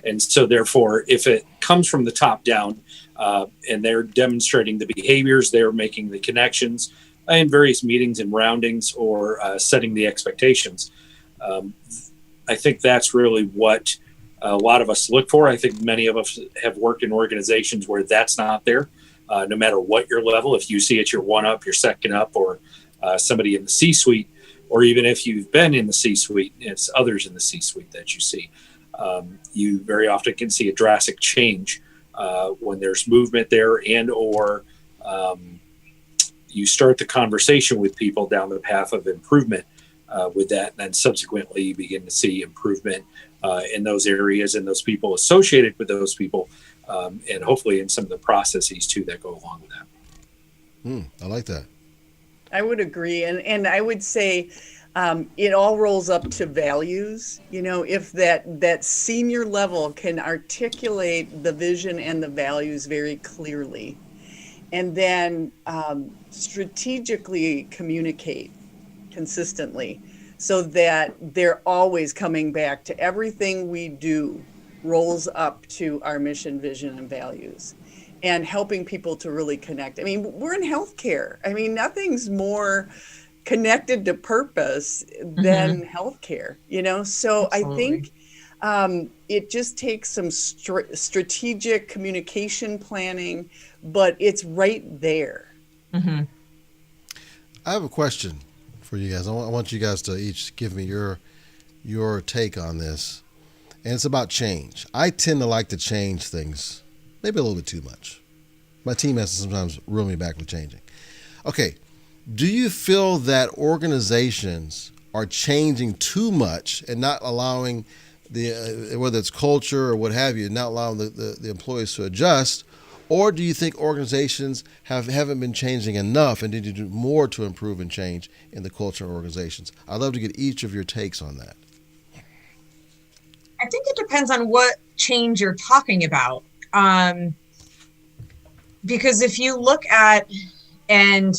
And so therefore, if it comes from the top down and they're demonstrating the behaviors, they're making the connections in various meetings and roundings or setting the expectations, I think that's really what a lot of us look for. I think many of us have worked in organizations where that's not there, no matter what your level. If you see it, you're one up, you're second up, or somebody in the C-suite, or even if you've been in the C-suite, it's others in the C-suite that you see. You very often can see a drastic change when there's movement there and or you start the conversation with people down the path of improvement with that, and then subsequently you begin to see improvement in those areas and those people associated with those people, and hopefully in some of the processes too that go along with that. I like that. I would agree. And I would say it all rolls up to values. You know, if that senior level can articulate the vision and the values very clearly, and then strategically communicate consistently so that they're always coming back to everything we do rolls up to our mission, vision, and values, and helping people to really connect. I mean, we're in healthcare. I mean, nothing's more connected to purpose than healthcare, you know? So Absolutely. I think it just takes some strategic communication planning, but it's right there. Mm-hmm. I have a question for you guys. I want you guys to each give me your take on this. And it's about change. I tend to like to change things maybe a little bit too much. My team has to sometimes reel me back with changing. Okay, do you feel that organizations are changing too much and not allowing whether it's culture or what have you, not allowing the employees to adjust? Or do you think organizations haven't been changing enough and need to do more to improve and change in the culture of organizations? I'd love to get each of your takes on that. I think it depends on what change you're talking about. Because if you look at, and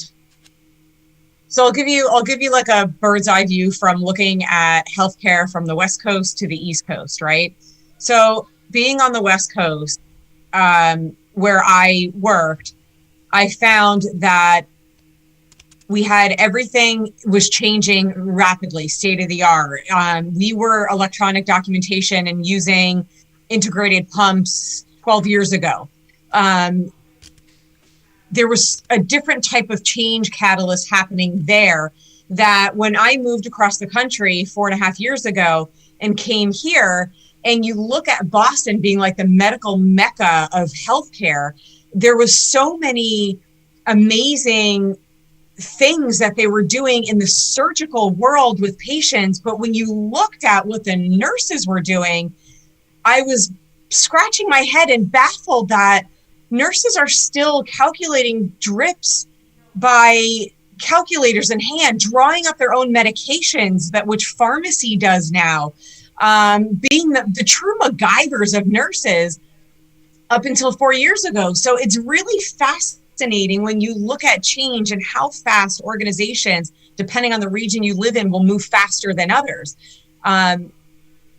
so I'll give you like a bird's eye view from looking at healthcare from the West Coast to the East Coast, right? So being on the West Coast, where I worked, I found that we had everything was changing rapidly, state of the art. We were electronic documentation and using integrated pumps 12 years ago. There was a different type of change catalyst happening there that when I moved across the country 4.5 years ago and came here, and you look at Boston being like the medical mecca of healthcare, there was so many amazing things that they were doing in the surgical world with patients. But when you looked at what the nurses were doing, I was scratching my head and baffled that nurses are still calculating drips by calculators in hand, drawing up their own medications, that which pharmacy does now, being the true MacGyvers of nurses up until 4 years ago. So it's really fascinating when you look at change and how fast organizations, depending on the region you live in, will move faster than others.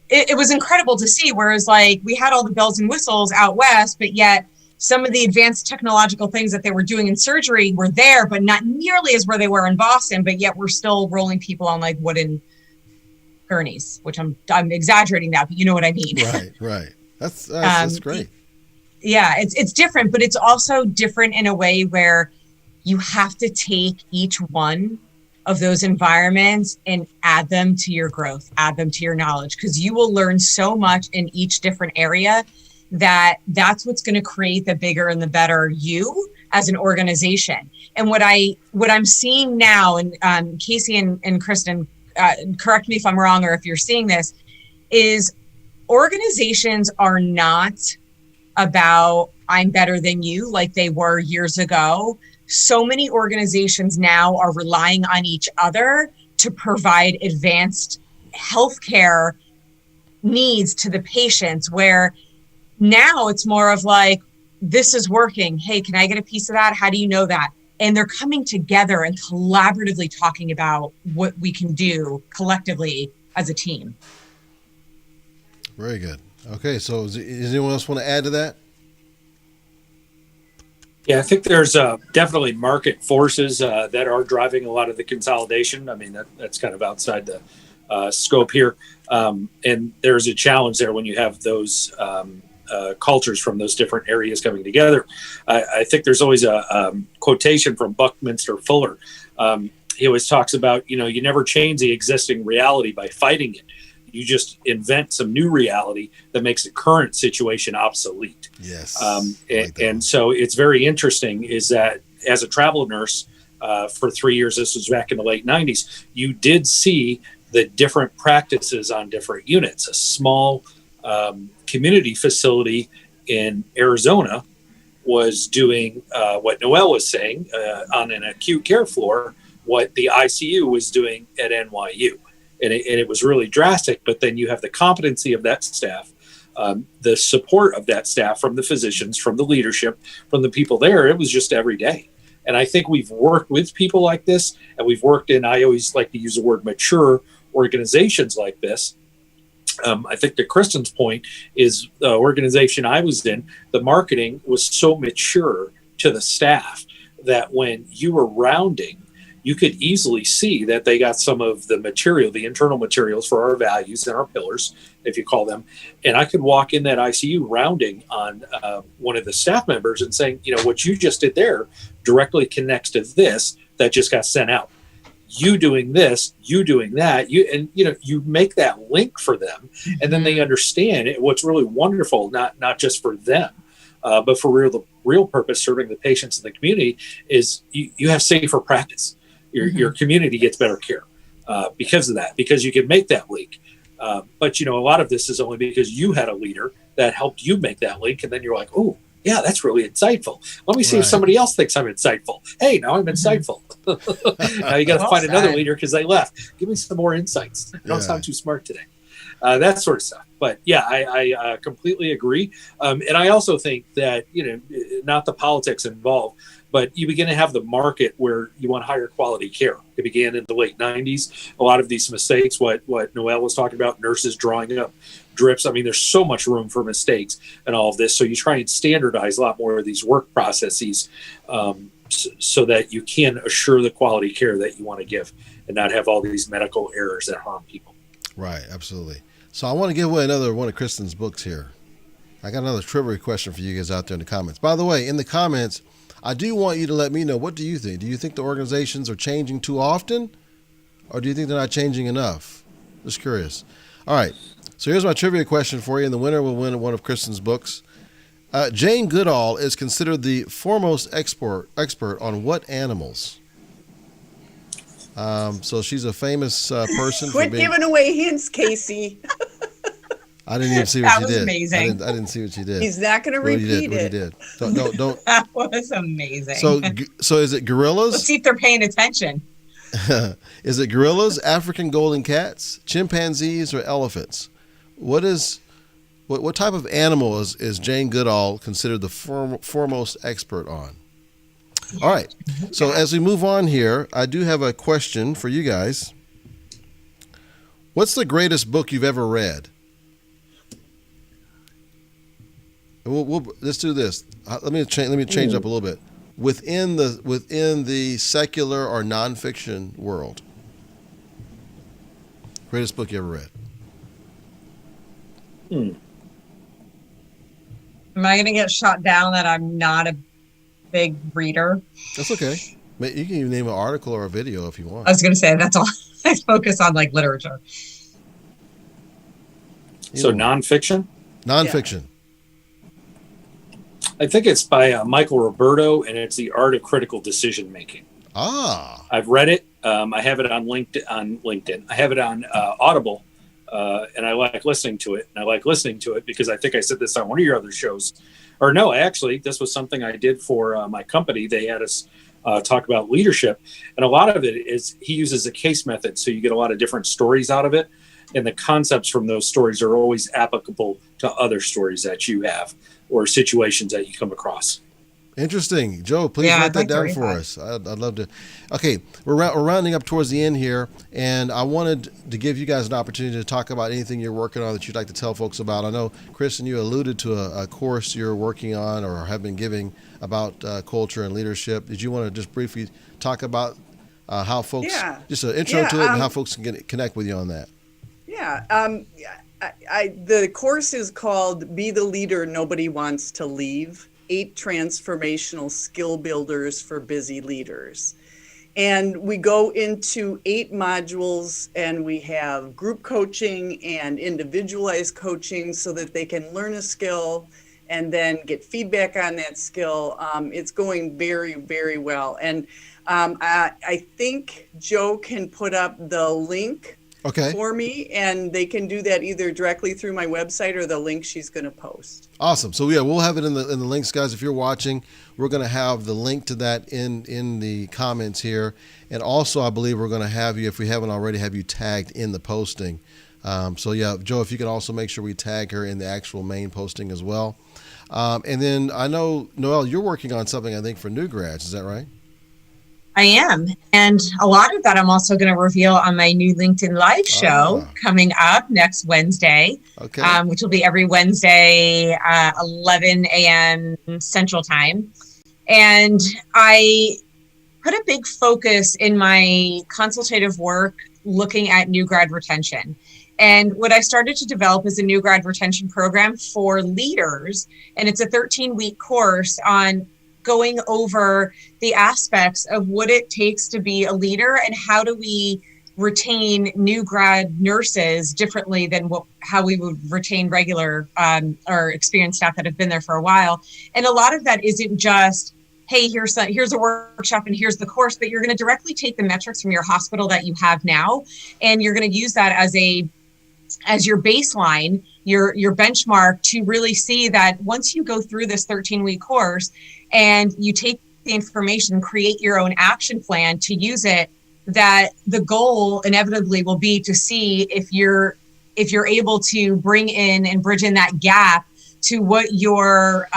It was incredible to see, whereas like we had all the bells and whistles out West, but yet some of the advanced technological things that they were doing in surgery were there, but not nearly as where they were in Boston, but yet we're still rolling people on like wooden gurneys, which I'm exaggerating that, but you know what I mean. Right. That's great. Yeah, it's different, but it's also different in a way where you have to take each one of those environments and add them to your growth, add them to your knowledge, because you will learn so much in each different area that's what's going to create the bigger and the better you as an organization. And what I'm seeing now, and Casey and Kristen, correct me if I'm wrong or if you're seeing this, is organizations are not about I'm better than you like they were years ago. So many organizations now are relying on each other to provide advanced healthcare needs to the patients, where now it's more of like, this is working. Hey, can I get a piece of that? How do you know that? And they're coming together and collaboratively talking about what we can do collectively as a team. Very good. Okay, so does anyone else want to add to that? Yeah, I think there's definitely market forces that are driving a lot of the consolidation. I mean, that's kind of outside the scope here. And there's a challenge there when you have those cultures from those different areas coming together. I think there's always a quotation from Buckminster Fuller. He always talks about, you never change the existing reality by fighting it. You just invent some new reality that makes the current situation obsolete. Yes. And so it's very interesting is that as a travel nurse, for 3 years. This was back in the late 90s. You did see the different practices on different units. A small community facility in Arizona was doing what Noelle was saying on an acute care floor, what the ICU was doing at NYU. And it was really drastic, but then you have the competency of that staff, the support of that staff from the physicians, from the leadership, from the people there. It was just every day. And I think we've worked with people like this, and we've worked in, I always like to use the word mature organizations like this. I think to Kristen's point is the organization I was in, the marketing was so mature to the staff that when you were rounding, you could easily see that they got some of the material, the internal materials for our values and our pillars, if you call them. And I could walk in that ICU rounding on one of the staff members and saying, you know, what you just did there directly connects to this that just got sent out. You doing this, you doing that, you make that link for them, and then they understand it. What's really wonderful, not just for them, but for the real purpose, serving the patients in the community, is you have safer practice. Your community gets better care because of that, because you can make that link. But a lot of this is only because you had a leader that helped you make that link, and then you're like, oh, yeah, that's really insightful. Let me see if somebody else thinks I'm insightful. Hey, now I'm insightful. Now you got to find another leader because they left. Give me some more insights. I don't sound too smart today. That sort of stuff. But yeah, I completely agree. And I also think that, not the politics involved, but you begin to have the market where you want higher quality care. It began in the late 90s. A lot of these mistakes, what Noelle was talking about, nurses drawing up drips. I mean, there's so much room for mistakes and all of this. So you try and standardize a lot more of these work processes so that you can assure the quality care that you want to give and not have all these medical errors that harm people. Right, absolutely. So I want to give away another one of Kristen's books here. I got another trivia question for you guys out there in the comments. By the way, in the comments, I do want you to let me know, what do you think? Do you think the organizations are changing too often, or do you think they're not changing enough? Just curious. All right, so here's my trivia question for you, and the winner will win one of Kristen's books. Jane Goodall is considered the foremost expert on what animals? So she's a famous person. Quit giving away hints, Casey. I didn't even see what she did. That was amazing. I didn't see what she did. He's not going to repeat it. What he did. Don't. That was amazing. So is it gorillas? Let's see if they're paying attention. Is it gorillas, African golden cats, chimpanzees, or elephants? What type of animal is Jane Goodall considered the foremost expert on? All right. So as we move on here, I do have a question for you guys. What's the greatest book you've ever read? Let's do this. Let me change up a little bit. Within the secular or nonfiction world, greatest book you ever read? Am I going to get shot down that I'm not a big reader? That's okay. You can even name an article or a video if you want. I was going to say, that's all. I focus on literature. So nonfiction? Nonfiction. Yeah. I think it's by Michael Roberto, and it's The Art of Critical Decision Making. I've read it. I have it on LinkedIn. I have it on Audible, and I like listening to it. And I like listening to it because I think I said this on one of your other shows. Or no, actually, this was something I did for my company. They had us talk about leadership. And a lot of it is he uses a case method, so you get a lot of different stories out of it. And the concepts from those stories are always applicable to other stories that you have or situations that you come across. Interesting. Joe, please write that down for us. I'd love to. Okay, we're rounding up towards the end here, and I wanted to give you guys an opportunity to talk about anything you're working on that you'd like to tell folks about. I know, Kristen, you alluded to a course you're working on or have been giving about culture and leadership. Did you want to just briefly talk about how folks, just an intro to it and how folks can connect with you on that? Yeah. The course is called Be the Leader Nobody Wants to Leave, 8 Transformational Skill Builders for Busy Leaders. And we go into 8 modules, and we have group coaching and individualized coaching so that they can learn a skill and then get feedback on that skill. It's going very, very well. And I think Joe can put up the link for me, and they can do that either directly through my website or the link she's going to post. Awesome. So yeah, we'll have it in the links, guys. If you're watching, we're going to have the link to that in the comments here, and also I believe we're going to have you, if we haven't already, have you tagged in the posting. So yeah, Joe, if you can also make sure we tag her in the actual main posting as well. And then I know, Noelle, you're working on something, I think, for new grads. Is that right? I am. And a lot of that I'm also going to reveal on my new LinkedIn Live show coming up next Wednesday, which will be every Wednesday, 11 a.m. Central Time. And I put a big focus in my consultative work looking at new grad retention. And what I started to develop is a new grad retention program for leaders. And it's a 13-week course on going over the aspects of what it takes to be a leader and how do we retain new grad nurses differently than how we would retain regular or experienced staff that have been there for a while. And a lot of that isn't just, hey, here's a workshop and here's the course, but you're going to directly take the metrics from your hospital that you have now, and you're going to use that as your baseline, your benchmark, to really see that once you go through this 13-week course and you take the information, create your own action plan to use it, that the goal inevitably will be to see if you're able to bring in and bridge in that gap to what your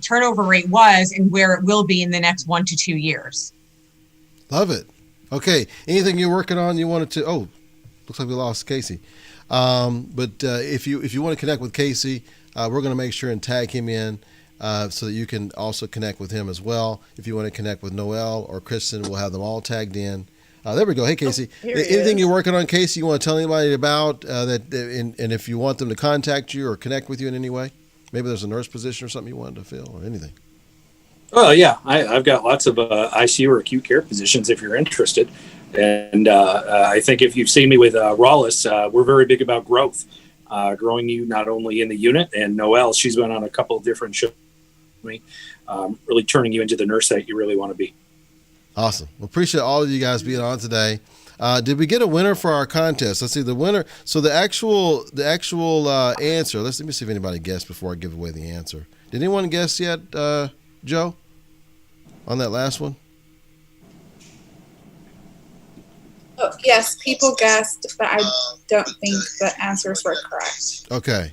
turnover rate was and where it will be in the next 1 to 2 years. Love it. Okay. Anything you're working on you wanted to, looks like we lost Casey. But if you want to connect with Casey, we're going to make sure and tag him in so that you can also connect with him as well. If you want to connect with Noelle or Kristen, we'll have them all tagged in. There we go. Hey, Casey. Anything you're working on, Casey, you want to tell anybody about that? And if you want them to contact you or connect with you in any way, maybe there's a nurse position or something you wanted to fill or anything. Well, yeah, I've got lots of ICU or acute care positions if you're interested. And I think if you've seen me with Rawlis, we're very big about growth, growing you not only in the unit, and Noelle, she's been on a couple of different shows with me, really turning you into the nurse that you really want to be. Awesome. Well, appreciate all of you guys being on today. Did we get a winner for our contest? Let's see the winner. So the actual answer, let me see if anybody guessed before I give away the answer. Did anyone guess yet, Joe, on that last one? Oh, yes, people guessed, but I don't think the answers were correct. Okay.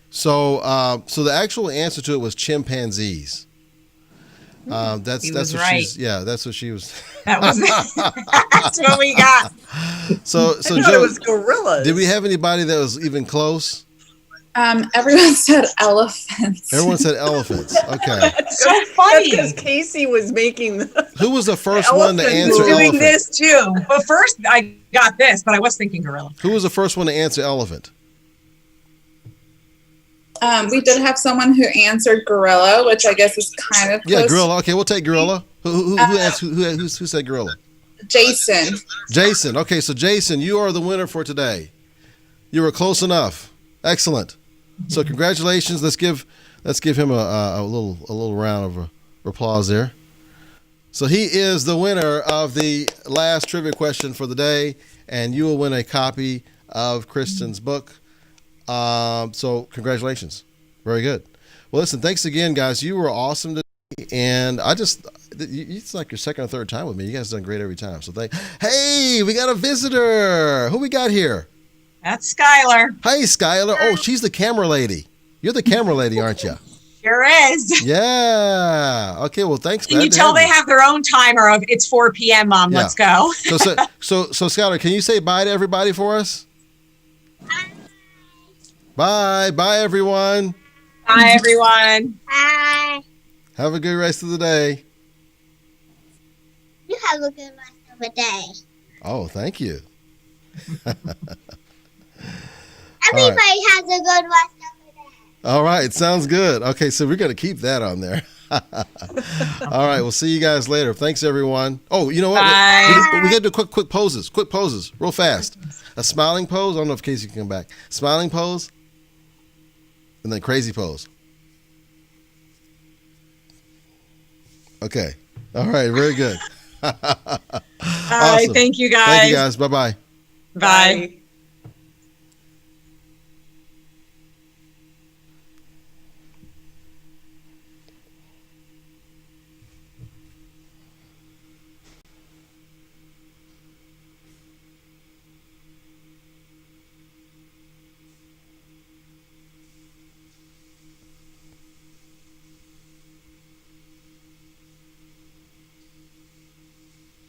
So the actual answer to it was chimpanzees. That's what right. that's what she was. That's what we got. So I thought Joe, it was gorillas. did we have anybody that was even close? Everyone said elephants. Everyone said elephants. Okay. So funny. That's because Casey was making Who was the first one to answer doing elephant? this too. But first I got this, but I was thinking gorilla. Who was the first one to answer elephant? We did have someone who answered gorilla, which I guess is kind of close. Yeah, gorilla. Okay, we'll take gorilla. Who said gorilla? Jason. Jason. Okay, so Jason, you are the winner for today. You were close enough. Excellent. So congratulations. Let's give him a little round of applause there. So he is the winner of the last trivia question for the day, and you will win a copy of Kristen's book. So congratulations. Very good. Well, listen, thanks again, guys. You were awesome today, and it's like your second or third time with me. You guys have done great every time. So hey, we got a visitor. Who we got here? That's Skylar. Hey, Skylar. Oh, she's the camera lady. You're the camera lady, aren't you? Sure is. Yeah. Okay. Well, thanks. Can you tell they have their own timer of it's 4 p.m. Mom, Yeah. Let's go. So Skylar, can you say bye to everybody for us? Bye. Bye, everyone. Bye, everyone. Bye. Have a good rest of the day. You have a good rest of the day. Oh, thank you. Everybody has a good rest of the day. All right. Sounds good. Okay. So we're going to keep that on there. All right. We'll see you guys later. Thanks, everyone. Oh, you know what? Bye. We got to do quick poses. Quick poses. Real fast. A smiling pose. I don't know if Casey can come back. Smiling pose. And then crazy pose. Okay. All right. Very good. All right. Thank you guys. Thank you guys. Bye bye. Bye.